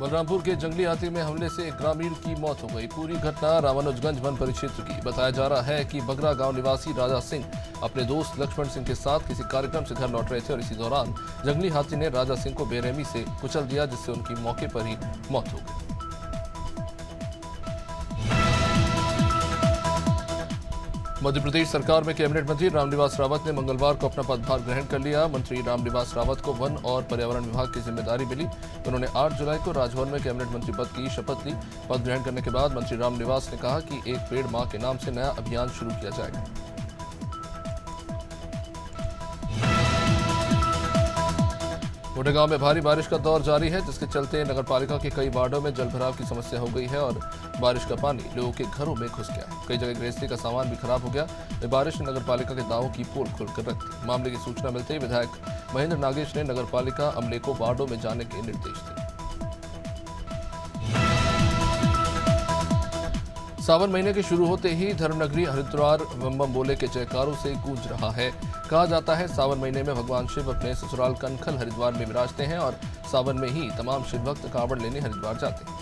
बलरामपुर के जंगली हाथी में हमले से एक ग्रामीण की मौत हो गई। पूरी घटना रामानुजगंज वन परिक्षेत्र की। बताया जा रहा है कि बगरा गांव निवासी राजा सिंह अपने दोस्त लक्ष्मण सिंह के साथ किसी कार्यक्रम से घर लौट रहे थे और इसी दौरान जंगली हाथी ने राजा सिंह को बेरहमी से कुचल दिया, जिससे उनकी मौके पर ही मौत हो गई। मध्य प्रदेश सरकार में कैबिनेट मंत्री रामनिवास रावत ने मंगलवार को अपना पदभार ग्रहण कर लिया। मंत्री रामनिवास रावत को वन और पर्यावरण विभाग की जिम्मेदारी मिली। उन्होंने 8 जुलाई को राजभवन में कैबिनेट मंत्री पद की शपथ ली। पद ग्रहण करने के बाद मंत्री रामनिवास ने कहा कि एक पेड़ मां के नाम से नया अभियान शुरू किया जाएगा। गोंडा में भारी बारिश का दौर जारी है, जिसके चलते नगरपालिका के कई वार्डों में जलभराव की समस्या हो गई है और बारिश का पानी लोगों के घरों में घुस गया है। कई जगह गृहस्थी का सामान भी खराब हो गया। बारिश ने नगरपालिका के दावों की पोल खोलकर रख दी। मामले की सूचना मिलते ही विधायक महेंद्र नागेश ने नगरपालिका अमले को वार्डों में जाने के निर्देश दिए। सावन महीने के शुरू होते ही धर्मनगरी हरिद्वार बम बम बोले के जयकारों से गूंज रहा है। कहा जाता है सावन महीने में भगवान शिव अपने ससुराल कनखल हरिद्वार में विराजते हैं और सावन में ही तमाम शिव भक्त कांवड़ लेने हरिद्वार जाते हैं।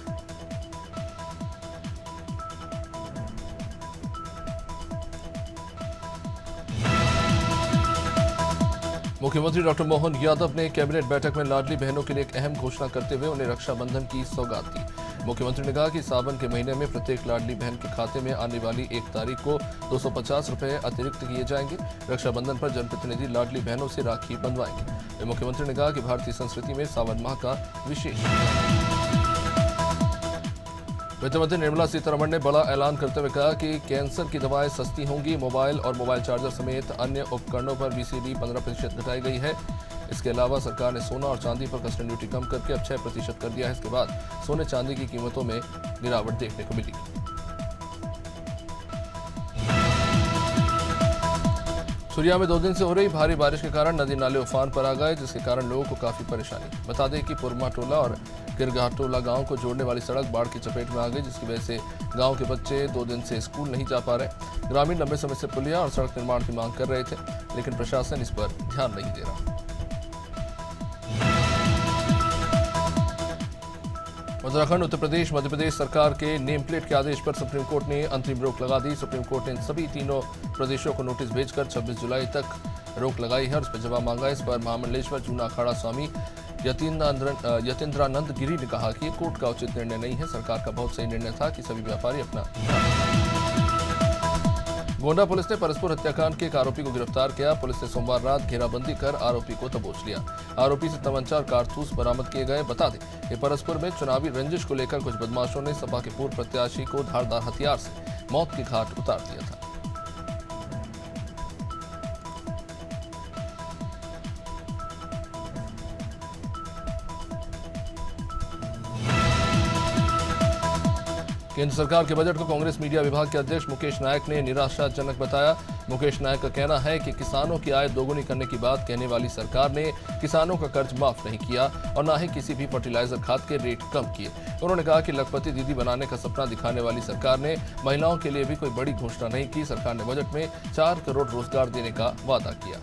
मुख्यमंत्री डॉक्टर मोहन यादव ने कैबिनेट बैठक में लाडली बहनों के लिए एक अहम घोषणा करते हुए उन्हें रक्षाबंधन की सौगात दी। मुख्यमंत्री ने कहा कि सावन के महीने में प्रत्येक लाडली बहन के खाते में आने वाली 1 तारीख को 250 रुपए अतिरिक्त किए जाएंगे। रक्षाबंधन पर जनप्रतिनिधि लाडली बहनों से राखी बंधवाएंगे। मुख्यमंत्री ने कहा कि भारतीय संस्कृति में सावन माह का विशेष। वित्त मंत्री निर्मला सीतारमण ने बड़ा ऐलान करते हुए कहा कि कैंसर की दवाएं सस्ती होंगी। मोबाइल और मोबाइल चार्जर समेत अन्य उपकरणों पर बीसीडी 15% घटाई गई है। इसके अलावा सरकार ने सोना और चांदी पर कस्टम ड्यूटी कम करके अब 6% कर दिया है। इसके बाद सोने चांदी की कीमतों में गिरावट देखने को मिली। सुरिया में 2 दिन से हो रही भारी बारिश के कारण नदी नाले उफान पर आ गए, जिसके कारण लोगों को काफी परेशानी। बता दें कि पुरमा टोला और किरगाटोला गांव को जोड़ने वाली सड़क बाढ़ की चपेट में आ गई, जिसकी वजह से गांव के बच्चे 2 दिन से स्कूल नहीं जा पा रहे। ग्रामीण लंबे समय से पुलिया और सड़क निर्माण की मांग कर रहे थे, लेकिन प्रशासन इस पर ध्यान नहीं दे रहा। उत्तराखंड, उत्तर प्रदेश, मध्य प्रदेश सरकार के नेम प्लेट के आदेश पर सुप्रीम कोर्ट ने अंतरिम रोक लगा दी। सुप्रीम कोर्ट ने सभी तीनों प्रदेशों को नोटिस भेजकर 26 जुलाई तक रोक लगाई है और उस पर जवाब मांगा। इस पर महामंडलेश्वर जूना अखाड़ा स्वामी यतीन्द्रानंद गिरी ने कहा कि ये कोर्ट का उचित निर्णय नहीं है। सरकार का बहुत सही निर्णय था कि सभी व्यापारी अपना। गोंडा पुलिस ने परस्पर हत्याकांड के एक आरोपी को गिरफ्तार किया। पुलिस ने सोमवार रात घेराबंदी कर आरोपी को दबोच लिया। आरोपी से तमंचा और कारतूस बरामद किए गए। बता दें कि परस्पर में चुनावी रंजिश को लेकर कुछ बदमाशों ने सपा के पूर्व प्रत्याशी को धारदार हथियार से मौत की घाट उतार दिया था। केंद्र सरकार के बजट को कांग्रेस मीडिया विभाग के अध्यक्ष मुकेश नायक ने निराशाजनक बताया। मुकेश नायक का कहना है कि किसानों की आय दोगुनी करने की बात कहने वाली सरकार ने किसानों का कर्ज माफ नहीं किया और न ही किसी भी फर्टिलाइजर खाद के रेट कम किए। उन्होंने कहा कि लखपति दीदी बनाने का सपना दिखाने वाली सरकार ने महिलाओं के लिए भी कोई बड़ी घोषणा नहीं की। सरकार ने बजट में 4 करोड़ रोजगार देने का वादा किया।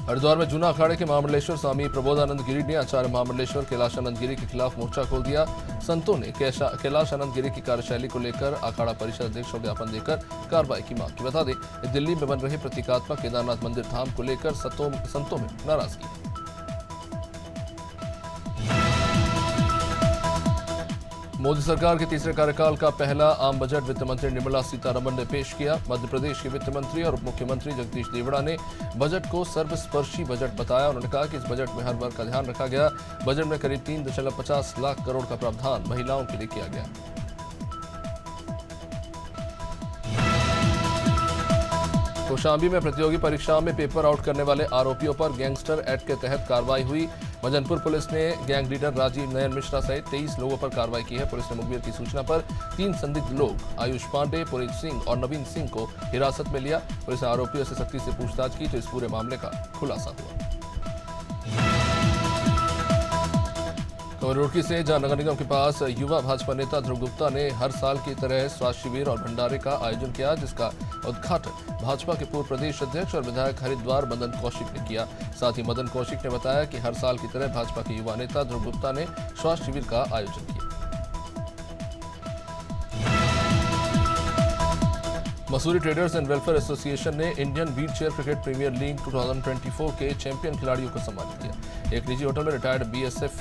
हरिद्वार में जूना अखाड़े के महामंडलेश्वर स्वामी प्रबोधानंद गिरी ने आचार्य महामंडलेश्वर कैलाशानंद गिरी के खिलाफ मोर्चा खोल दिया। संतों ने कैलाशानंद गिरी की कार्यशैली को लेकर अखाड़ा परिषद अध्यक्ष को ज्ञापन देकर कार्रवाई की मांग की। बता दें दिल्ली में बन रहे प्रतीकात्मक केदारनाथ मंदिर धाम को लेकर संतों में नाराजगी है। मोदी सरकार के तीसरे कार्यकाल का पहला आम बजट वित्त मंत्री निर्मला सीतारमण ने पेश किया। मध्य प्रदेश के वित्त मंत्री और उप मुख्यमंत्री जगदीश देवड़ा ने बजट को सर्वस्पर्शी बजट बताया। उन्होंने कहा कि इस बजट में हर वर्ग का ध्यान रखा गया। बजट में करीब 3.50 लाख करोड़ का प्रावधान महिलाओं के लिए किया गया। कौशाम्बी में प्रतियोगी परीक्षाओं में पेपर आउट करने वाले आरोपियों पर गैंगस्टर एक्ट के तहत कार्रवाई हुई। मजनपुर पुलिस ने गैंग लीडर राजीव नयन मिश्रा सहित 23 लोगों पर कार्रवाई की है। पुलिस ने मुखबिर की सूचना पर 3 संदिग्ध लोग आयुष पांडे, पुनीत सिंह और नवीन सिंह को हिरासत में लिया। पुलिस ने आरोपियों से सख्ती से पूछताछ की तो इस पूरे मामले का खुलासा हुआ। और रुड़की से जहां नगर निगम के पास युवा भाजपा नेता ध्रुव गुप्ता ने हर साल की तरह स्वास्थ्य शिविर और भंडारे का आयोजन किया, जिसका उद्घाटन भाजपा के पूर्व प्रदेश अध्यक्ष और विधायक हरिद्वार मदन कौशिक ने किया। साथ ही मदन कौशिक ने बताया कि हर साल की तरह भाजपा के युवा नेता ध्रुव गुप्ता ने स्वास्थ्य शिविर का आयोजन किया। Mussoorie traders and welfare association ने Indian wheelchair cricket premier league 2024 के चैंपियन खिलाड़ियों को सम्मानित किया। एक निजी होटल में रिटायर्ड बीएसएफ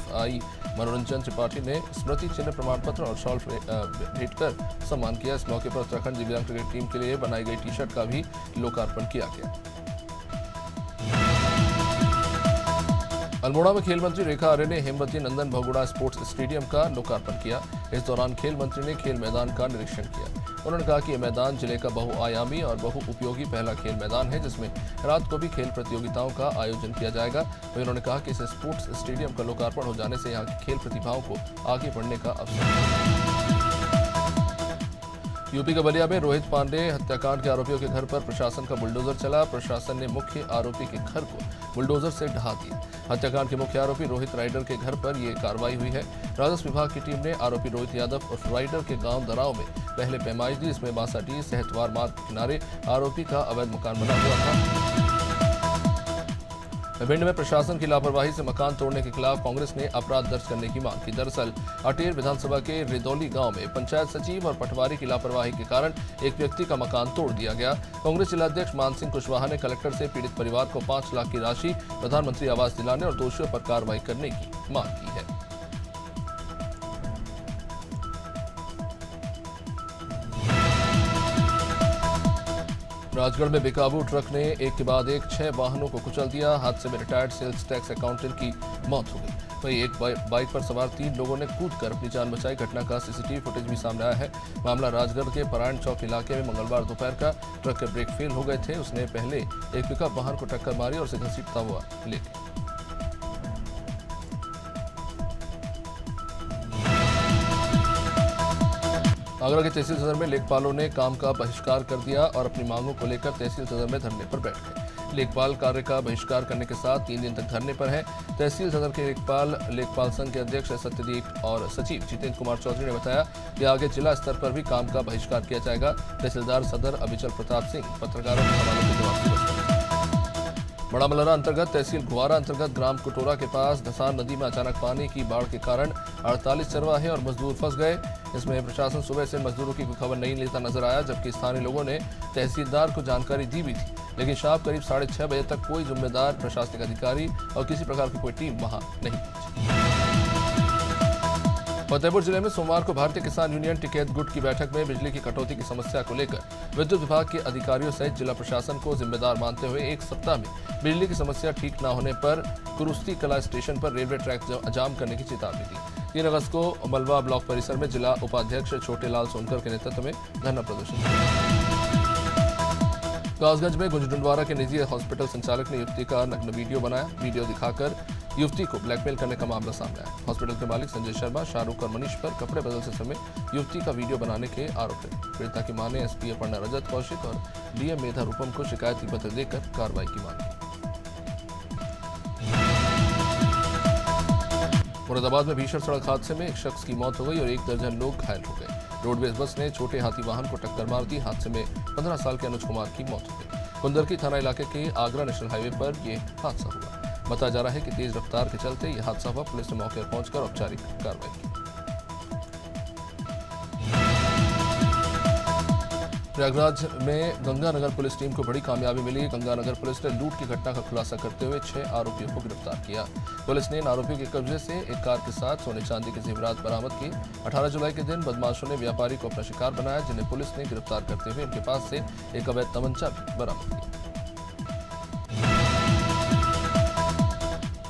मनोरंजन त्रिपाठी ने स्मृति चिन्ह प्रमाण पत्र और शॉल भेंट कर सम्मान किया। इस मौके पर उत्तराखंड दिव्यांग क्रिकेट टीम के लिए बनाई गई टी-शर्ट का भी लोकार्पण किया गया। अल्मोड़ा में खेल मंत्री रेखा आर्य ने हेमवती नंदन बहुगुणा स्पोर्ट्स स्टेडियम का लोकार्पण किया। इस दौरान खेल मंत्री ने खेल मैदान का निरीक्षण किया। उन्होंने कहा कि यह मैदान जिले का बहुआयामी और बहुउपयोगी पहला खेल मैदान है, जिसमें रात को भी खेल प्रतियोगिताओं का आयोजन किया जाएगा। वहीं उन्होंने कहा कि इस स्पोर्ट्स स्टेडियम का लोकार्पण हो जाने से यहाँ की खेल प्रतिभाओं को आगे बढ़ने का अवसर मिलेगा। यूपी के बलिया में रोहित पांडे हत्याकांड के आरोपियों के घर पर प्रशासन का बुलडोजर चला। प्रशासन ने मुख्य आरोपी के घर को बुलडोजर से ढहा दिया। हत्याकांड के मुख्य आरोपी रोहित राइडर के घर पर यह कार्रवाई हुई है। राजस्व विभाग की टीम ने आरोपी रोहित यादव उर्फ राइडर के गांव दराव में पहले पैमाइश दी। इसमें बासाडीह सहतवार मार्ग के किनारे आरोपी का अवैध मकान बना हुआ था। भिंड में प्रशासन की लापरवाही से मकान तोड़ने के खिलाफ कांग्रेस ने अपराध दर्ज करने की मांग की। दरअसल अटेर विधानसभा के रिदौली गांव में पंचायत सचिव और पटवारी की लापरवाही के कारण एक व्यक्ति का मकान तोड़ दिया गया। कांग्रेस जिलाध्यक्ष मान सिंह कुशवाहा ने कलेक्टर से पीड़ित परिवार को 5 लाख की राशि प्रधानमंत्री आवास दिलाने और दोषियों पर कार्रवाई करने की मांग की है। राजगढ़ में बेकाबू ट्रक ने एक के बाद एक 6 वाहनों को कुचल दिया। हादसे में रिटायर्ड सेल्स टैक्स अकाउंटेंट की मौत हो गई। वहीं एक बाइक पर सवार 3 लोगों ने कूदकर अपनी जान बचाई। घटना का सीसीटीवी फुटेज भी सामने आया है। मामला राजगढ़ के परायण चौक इलाके में मंगलवार दोपहर का। ट्रक के ब्रेक फेल हो गए थे। उसने पहले एक पिकअप वाहन को टक्कर मारी और उसे घसीटता हुआ ले गया। आगरा के तहसील सदर में लेखपालों ने काम का बहिष्कार कर दिया और अपनी मांगों को लेकर तहसील सदर में धरने पर बैठ गए। लेखपाल कार्य का बहिष्कार करने के साथ 3 दिन तक धरने पर हैं। तहसील सदर के लेखपाल संघ के अध्यक्ष सत्यदीप और सचिव जितेंद्र कुमार चौधरी ने बताया कि आगे जिला स्तर पर भी काम का बहिष्कार किया जाएगा। तहसीलदार सदर अभिचल प्रताप सिंह पत्रकारों के सवालों के जवाब दिए। बड़ा मलहरा अंतर्गत तहसील गुवारा अंतर्गत ग्राम कुटोरा के पास धसान नदी में अचानक पानी की बाढ़ के कारण 48 चरवाहे और मजदूर फंस गए। इसमें प्रशासन सुबह से मजदूरों की कोई खबर नहीं लेता नजर आया, जबकि स्थानीय लोगों ने तहसीलदार को जानकारी दी भी थी, लेकिन शाम करीब 6:30 बजे तक कोई जिम्मेदार प्रशासनिक अधिकारी और किसी प्रकार की कोई टीम वहां नहीं पहुंची। फतेहपुर जिले में सोमवार को भारतीय किसान यूनियन टिकैत गुट की बैठक में बिजली की कटौती की समस्या को लेकर विद्युत विभाग के अधिकारियों सहित जिला प्रशासन को जिम्मेदार मानते हुए 1 सप्ताह में बिजली की समस्या ठीक न होने पर कुरुस्ती कला स्टेशन पर रेलवे ट्रैक जाम करने की चेतावनी दी। 3 अगस्त को मलवा ब्लॉक परिसर में जिला उपाध्यक्ष छोटे लाल सोनकर के नेतृत्व में धरना प्रदर्शन किया। कासगंज में गुंजडुंडवारा के निजी हॉस्पिटल संचालक ने युवती का नग्न वीडियो बनाया। वीडियो दिखाकर युवती को ब्लैकमेल करने का मामला सामने आया। हॉस्पिटल के मालिक संजय शर्मा, शाहरुख और मनीष पर कपड़े बदलते समय युवती का वीडियो बनाने के आरोप है। पीड़िता की मां ने एसपी अपर्णा रजत कौशिक और डीएम मेधा रूपम को शिकायती पत्र देकर कार्रवाई की मांग की। मुरादाबाद में भीषण सड़क हादसे में एक शख्स की मौत हो गई और 1 दर्जन लोग घायल हो गए। रोडवेज बस ने छोटे हाथी वाहन को टक्कर मार दी। हादसे में 15 साल के अनुज कुमार की मौत हो गई। कुंदरकी थाना इलाके के आगरा नेशनल हाईवे पर यह हादसा हुआ। बताया जा रहा है कि तेज रफ्तार के चलते यह हादसा हुआ। पुलिस ने मौके पर पहुंचकर औपचारिक कार्रवाई की। प्रयागराज में गंगानगर पुलिस टीम को बड़ी कामयाबी मिली। गंगानगर पुलिस ने लूट की घटना का खुलासा करते हुए 6 आरोपियों को गिरफ्तार किया। पुलिस ने इन आरोपियों के कब्जे से एक कार के साथ सोने चांदी के जेवरात बरामद किए। 18 जुलाई के दिन बदमाशों ने व्यापारी को अपना शिकार बनाया, जिन्हें पुलिस ने गिरफ्तार करते हुए उनके पास से एक अवैध तमंचा भी बरामद किया।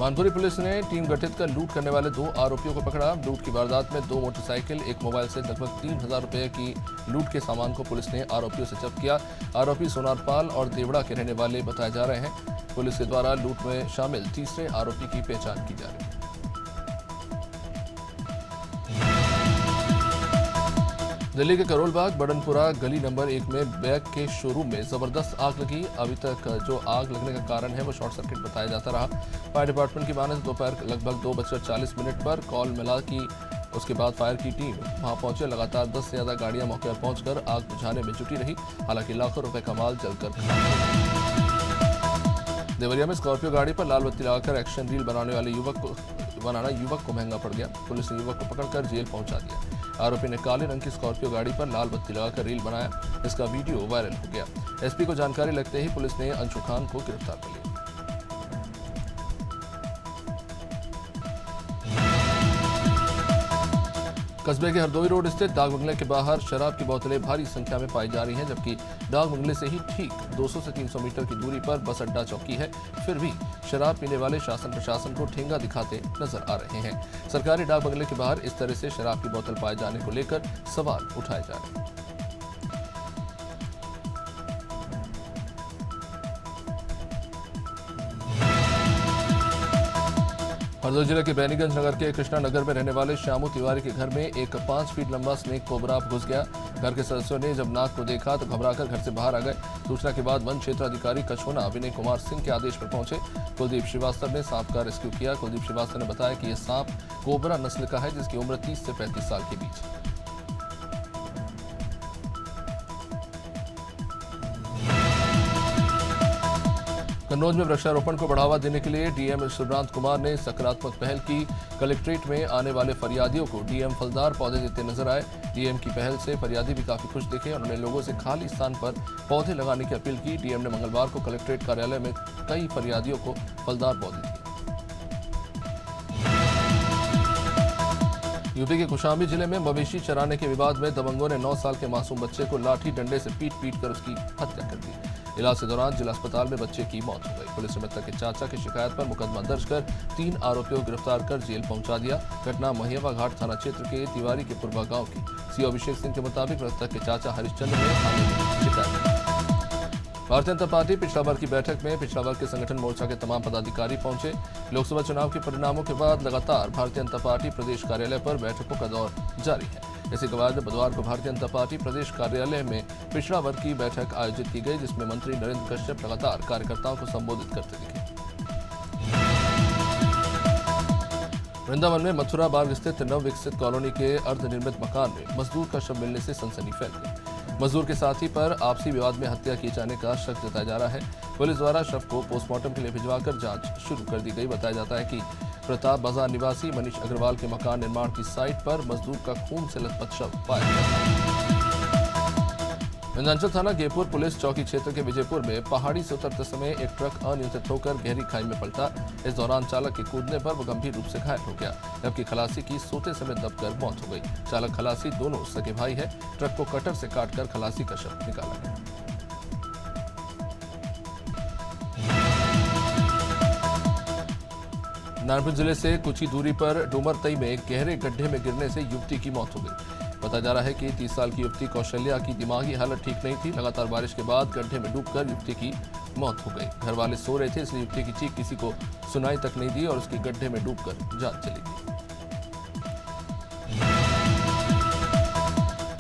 मानपुरी पुलिस ने टीम गठित कर लूट करने वाले 2 आरोपियों को पकड़ा। लूट की वारदात में 2 मोटरसाइकिल, 1 मोबाइल से लगभग 3000 रुपए की लूट के सामान को पुलिस ने आरोपियों से जब्त किया। आरोपी सोनारपाल और देवड़ा के रहने वाले बताए जा रहे हैं। पुलिस के द्वारा लूट में शामिल तीसरे आरोपी की पहचान की जा रही है। दिल्ली के करोल बाग बड़नपुरा गली नंबर 1 में बैग के शोरूम में जबरदस्त आग लगी। अभी तक जो आग लगने का कारण है वो शॉर्ट सर्किट बताया जाता रहा। फायर डिपार्टमेंट की माने तो दोपहर लगभग 2:40 पर कॉल मिला कि उसके बाद फायर की टीम वहां पहुंचे। लगातार 10 से ज्यादा गाड़ियां मौके पर पहुंचकर आग बुझाने में जुटी रही। हालांकि लाखों रुपए का माल जलकर खाक हो गया। देवरिया में स्कॉर्पियो गाड़ी पर लाल बत्ती लगाकर एक्शन रील बनाना युवक को महंगा पड़ गया। पुलिस ने युवक को पकड़कर जेल पहुंचा दिया। आरोपी ने काले रंग की स्कॉर्पियो गाड़ी पर लाल बत्ती लगाकर रील बनाया। इसका वीडियो वायरल हो गया। एसपी को जानकारी लगते ही पुलिस ने अंशु खान को गिरफ्तार कर लिया। कस्बे के हरदोई रोड स्थित डाक बंगले के बाहर शराब की बोतलें भारी संख्या में पाई जा रही हैं, जबकि डाक बंगले से ही ठीक 200 से 300 मीटर की दूरी पर बस अड्डा चौकी है। फिर भी शराब पीने वाले शासन प्रशासन को ठेंगा दिखाते नजर आ रहे हैं। सरकारी डाक बंगले के बाहर इस तरह से शराब की बोतल पाए जाने को लेकर सवाल उठाए जा रहे हैं। हरदोई जिले के बैनीगंज नगर के कृष्णा नगर में रहने वाले श्यामू तिवारी के घर में एक 5 फीट लंबा स्नेक कोबरा घुस गया। घर के सदस्यों ने जब नाक को देखा तो घबराकर घर से बाहर आ गए। सूचना के बाद वन क्षेत्र अधिकारी कछोना विनय कुमार सिंह के आदेश पर पहुंचे। कुलदीप श्रीवास्तव ने सांप का रेस्क्यू किया। कुलदीप श्रीवास्तव ने बताया कि यह सांप कोबरा नस्ल का है, जिसकी उम्र 30 से 35 साल के बीच है। कन्नौज में वृक्षारोपण को बढ़ावा देने के लिए डीएम सुब्रांत कुमार ने सकारात्मक पहल की। कलेक्ट्रेट में आने वाले फरियादियों को डीएम फलदार पौधे देते नजर आए। डीएम की पहल से फरियादी भी काफी खुश दिखे। उन्होंने लोगों से खाली स्थान पर पौधे लगाने की अपील की। डीएम ने मंगलवार को कलेक्ट्रेट कार्यालय में कई फरियादियों को फलदार पौधे दिए। यूपी के कौशाम्बी जिले में मवेशी चराने के विवाद में दबंगों ने 9 साल के मासूम बच्चे को लाठी डंडे से पीट कर उसकी हत्या कर दी। इलाज के दौरान जिला अस्पताल में बच्चे की मौत हो गई। पुलिस ने मृतक के चाचा की शिकायत पर मुकदमा दर्ज कर 3 आरोपियों को गिरफ्तार कर जेल पहुंचा दिया। घटना महियावा घाट थाना क्षेत्र के तिवारी के पूर्वा गांव की। सीओ अभिषेक सिंह के मुताबिक मृतक के चाचा हरिश्चंद्र ने थाने में शिकायत की। भारतीय जनता पार्टी पिछड़ा वर्ग की बैठक में पिछड़ा वर्ग के संगठन मोर्चा के तमाम पदाधिकारी पहुंचे। लोकसभा चुनाव के परिणामों के बाद लगातार भारतीय जनता पार्टी प्रदेश कार्यालय पर बैठकों का दौर जारी है। इसी के बाद बुधवार को भारतीय जनता पार्टी प्रदेश कार्यालय में पिछड़ा वर्ग की बैठक आयोजित की गई, जिसमें मंत्री नरेंद्र कश्यप लगातार कार्यकर्ताओं को संबोधित करते दिखे। वृंदावन में मथुरा बाग स्थित नव विकसित कॉलोनी के अर्धनिर्मित मकान में मजदूर का शव मिलने से सनसनी फैल गई। मजदूर के साथी पर आपसी विवाद में हत्या किए जाने का शक जताया जा रहा है। पुलिस द्वारा शव को पोस्टमार्टम के लिए भिजवाकर जांच शुरू कर दी गई। बताया जाता है कि प्रताप बाजार निवासी मनीष अग्रवाल के मकान निर्माण की साइट पर मजदूर का खून से लथपथ शव पाया गया। विंध्याचल थाना गेपुर पुलिस चौकी क्षेत्र के विजयपुर में पहाड़ी से उतरते समय एक ट्रक अनियंत्रित होकर गहरी खाई में पलटा। इस दौरान चालक के कूदने पर वो गंभीर रूप से घायल हो गया, जबकि खलासी की सोते समय दबकर मौत हो गई। चालक खलासी दोनों सगे भाई है। ट्रक को कटर से काटकर खलासी का शव निकाला गया। नारायणपुर जिले से कुछ ही दूरी पर डूमरतई में गहरे गड्ढे में गिरने से युवती की मौत हो गई। बताया जा रहा है कि 30 साल की युवती कौशल्या की दिमागी हालत ठीक नहीं थी। लगातार बारिश के बाद गड्ढे में डूबकर युवती की मौत हो गई। घर वाले सो रहे थे, इसलिए युवती की चीख किसी को सुनाई तक नहीं दी और उसकी गड्ढे में डूबकर जान चली गई।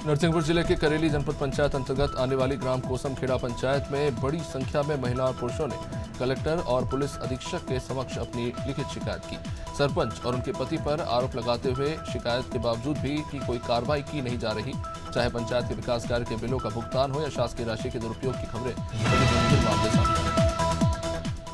नरसिंहपुर जिले के करेली जनपद पंचायत अंतर्गत आने वाली ग्राम कोसमखेड़ा पंचायत में बड़ी संख्या में महिला और पुरुषों ने कलेक्टर और पुलिस अधीक्षक के समक्ष अपनी लिखित शिकायत की। सरपंच और उनके पति पर आरोप लगाते हुए शिकायत के बावजूद भी कि कोई कार्रवाई की नहीं जा रही। चाहे पंचायत के विकास कार्य के बिलों का भुगतान हो या शासकीय राशि के दुरुपयोग की खबरें सभी गंभीर मामले सामने आए।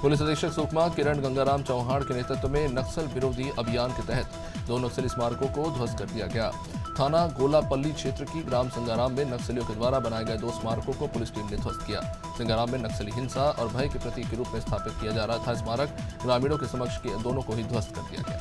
पुलिस अधीक्षक सुकमा किरण गंगाराम चौहान के नेतृत्व में नक्सल विरोधी अभियान के तहत 2 नक्सली स्मारकों को ध्वस्त कर दिया गया। थाना गोलापल्ली क्षेत्र की ग्राम संगाराम में नक्सलियों के द्वारा बनाए गए 2 स्मारकों को पुलिस टीम ने ध्वस्त किया। संगाराम में नक्सली हिंसा और भय के प्रतीक के रूप में स्थापित किया जा रहा था स्मारक ग्रामीणों के समक्ष के दोनों को ही ध्वस्त कर दिया गया।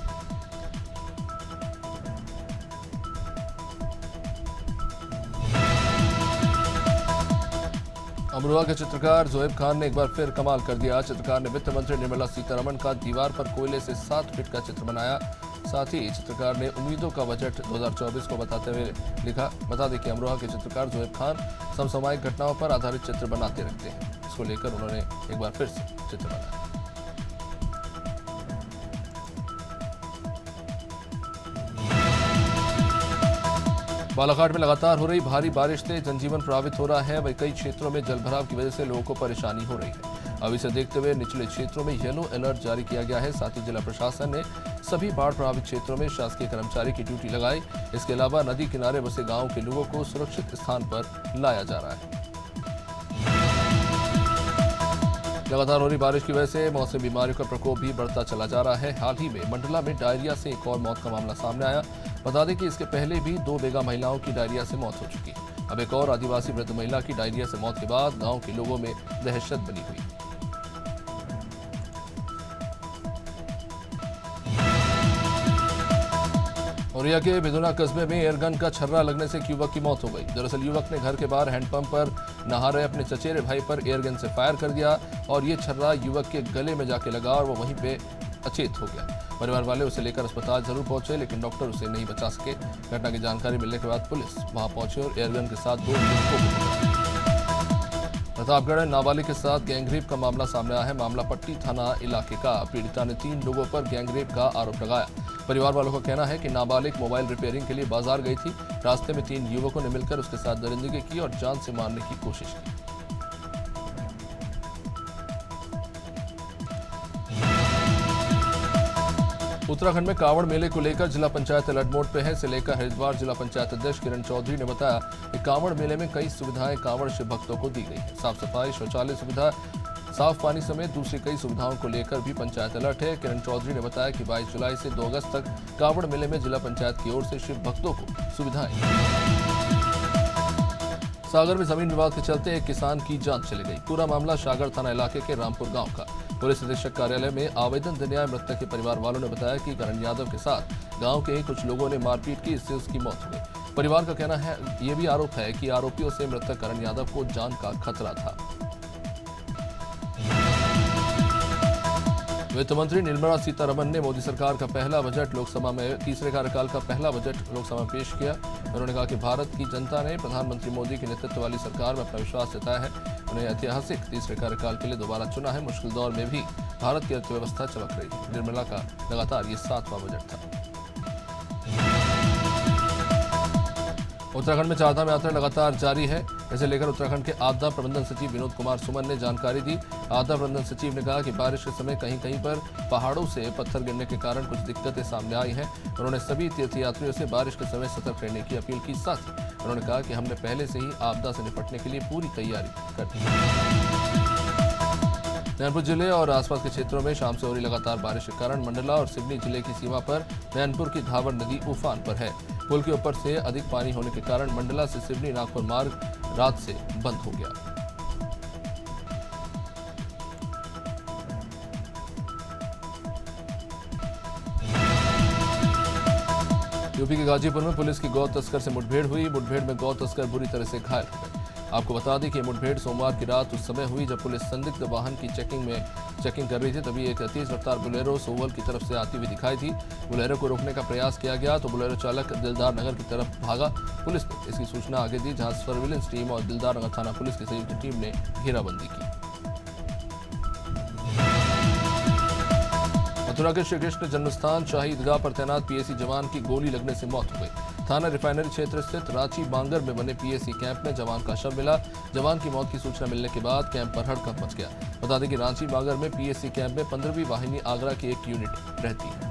अमरोहा के चित्रकार जोएब खान ने एक बार फिर कमाल कर दिया। चित्रकार ने वित्त मंत्री निर्मला सीतारमण का दीवार पर कोयले से 7 फीट का चित्र बनाया। साथ ही चित्रकार ने उम्मीदों का बजट 2024 को बताते हुए लिखा। बता दें कि अमरोहा के चित्रकार जोएब खान समसामयिक घटनाओं पर आधारित चित्र बनाते रहते हैं। इसको लेकर उन्होंने एक बार फिर से चित्र बनाया। बालाघाट में लगातार हो रही भारी बारिश से जनजीवन प्रभावित हो रहा है। वहीं कई क्षेत्रों में जलभराव की वजह से लोगों को परेशानी हो रही है। अब इसे देखते हुए निचले क्षेत्रों में येलो अलर्ट जारी किया गया है। साथ ही जिला प्रशासन ने सभी बाढ़ प्रभावित क्षेत्रों में शासकीय कर्मचारी की ड्यूटी लगाई। इसके अलावा नदी किनारे बसे गांव के लोगों को सुरक्षित स्थान पर लाया जा रहा है। लगातार हो रही बारिश की वजह से मौसमी बीमारियों का प्रकोप भी बढ़ता चला जा रहा है। हाल ही में मंडला में डायरिया से एक और मौत का मामला सामने आया। बता दें कि इसके पहले भी 2 बेघा महिलाओं की डायरिया से मौत हो चुकी। अब एक और आदिवासी वृद्ध महिला की डायरिया से मौत के बाद गांव के लोगों में दहशत बनी हुई। औरिया के बिदुना कस्बे में एयरगन का छर्रा लगने से एक युवक की मौत हो गई। दरअसल युवक ने घर के बाहर हैंडपंप पर नहा रहे अपने चचेरे भाई पर एयरगन से फायर कर दिया और ये छर्रा युवक के गले में जाके लगा और वो वहीं पे अचेत हो गया। परिवार वाले उसे लेकर अस्पताल जरूर पहुंचे, लेकिन डॉक्टर उसे नहीं बचा सके। घटना की जानकारी मिलने के बाद पुलिस वहां पहुंची और एयरगन के साथ 2 युवकों को। प्रतापगढ़ में नाबालिग के साथ गैंगरेप का मामला सामने आया है। मामला पट्टी थाना इलाके का। पीड़िता ने 3 लोगों पर गैंगरेप का आरोप लगाया। परिवार वालों का कहना है कि नाबालिग मोबाइल रिपेयरिंग के लिए बाजार गई थी। रास्ते में 3 युवकों ने मिलकर उसके साथ दरिंदगी की और जान से मारने की कोशिश की। उत्तराखंड में कांवड़ मेले को लेकर जिला पंचायत अलर्ट मोड पे है। इसे लेकर हरिद्वार जिला पंचायत अध्यक्ष किरण चौधरी ने बताया कि कांवड़ मेले में कई सुविधाएं कांवड़ शिव भक्तों को दी गई है। साफ सफाई, शौचालय सुविधा, साफ पानी समेत दूसरी कई सुविधाओं को लेकर भी पंचायत अलर्ट है। किरण चौधरी ने बताया कि 22 जुलाई से 2 अगस्त तक कांवड़ मेले में जिला पंचायत की ओर से शिव भक्तों को सुविधाएं। सागर में जमीन विवाद के चलते एक किसान की जान चली गई। पूरा मामला सागर थाना इलाके के रामपुर गांव का। पुलिस अधीक्षक कार्यालय में आवेदन देने आए मृतक के परिवार वालों ने बताया कि करण यादव के साथ गांव के ही कुछ लोगों ने मारपीट की, इससे उसकी मौत हो गई। परिवार का कहना है, ये भी आरोप है कि आरोपियों से मृतक करण यादव को जान का खतरा था। वित्त मंत्री निर्मला सीतारमण ने मोदी सरकार का पहला बजट लोकसभा में तीसरे कार्यकाल का पहला बजट लोकसभा में पेश किया। उन्होंने कहा कि भारत की जनता ने प्रधानमंत्री मोदी के नेतृत्व वाली सरकार में अपना विश्वास जताया है। उन्हें ऐतिहासिक तीसरे कार्यकाल के लिए दोबारा चुना है। मुश्किल दौर में भी भारत की अर्थव्यवस्था चमक रही है। निर्मला का लगातार ये 7वां बजट था। उत्तराखंड में चारधाम यात्रा लगातार जारी है। इसे लेकर उत्तराखंड के आपदा प्रबंधन सचिव विनोद कुमार सुमन ने जानकारी दी। आपदा प्रबंधन सचिव ने कहा कि बारिश के समय कहीं कहीं पर पहाड़ों से पत्थर गिरने के कारण कुछ दिक्कतें सामने आई हैं। उन्होंने सभी तीर्थयात्रियों से बारिश के समय सतर्क रहने की अपील की। साथ ही उन्होंने कहा कि हमने पहले से ही आपदा से निपटने के लिए पूरी तैयारी कर दी है। नैनपुर जिले और आसपास के क्षेत्रों में शाम से हो रही लगातार बारिश के कारण मंडला और सिवनी जिले की सीमा पर नैनपुर की धावर नदी उफान पर है। पुल के ऊपर से अधिक पानी होने के कारण मंडला से सिवनी नागपुर मार्ग रात से बंद हो गया। यूपी के गाजीपुर में पुलिस की गौ तस्कर से मुठभेड़ हुई। मुठभेड़ में गौ तस्कर बुरी तरह से घायल हो गए। आपको बता दें कि मुठभेड़ सोमवार की रात उस समय हुई जब पुलिस संदिग्ध वाहन की चेकिंग कर रही थी। तभी एक तेज रफ्तार बोलेरो सोवल की तरफ से आती हुई दिखाई थी। बोलेरो को रोकने का प्रयास किया गया तो बोलेरो चालक दिलदार नगर की तरफ भागा। पुलिस ने इसकी सूचना आगे दी, जहां सर्विलेंस टीम और दिलदार नगर थाना पुलिस की संयुक्त टीम ने घेराबंदी की। मथुरा के श्रीकृष्ण जन्मस्थान शाही ईदगाह पर तैनात पीएसी जवान की गोली लगने से मौत हो गई। थाना रिफाइनरी क्षेत्र स्थित रांची बांगर में बने पीएसी कैंप में जवान का शव मिला। जवान की मौत की सूचना मिलने के बाद कैंप पर हड़कंप मच गया। बता दें कि रांची बांगर में पीएसी कैंप में 15वीं वाहिनी आगरा की एक यूनिट रहती है।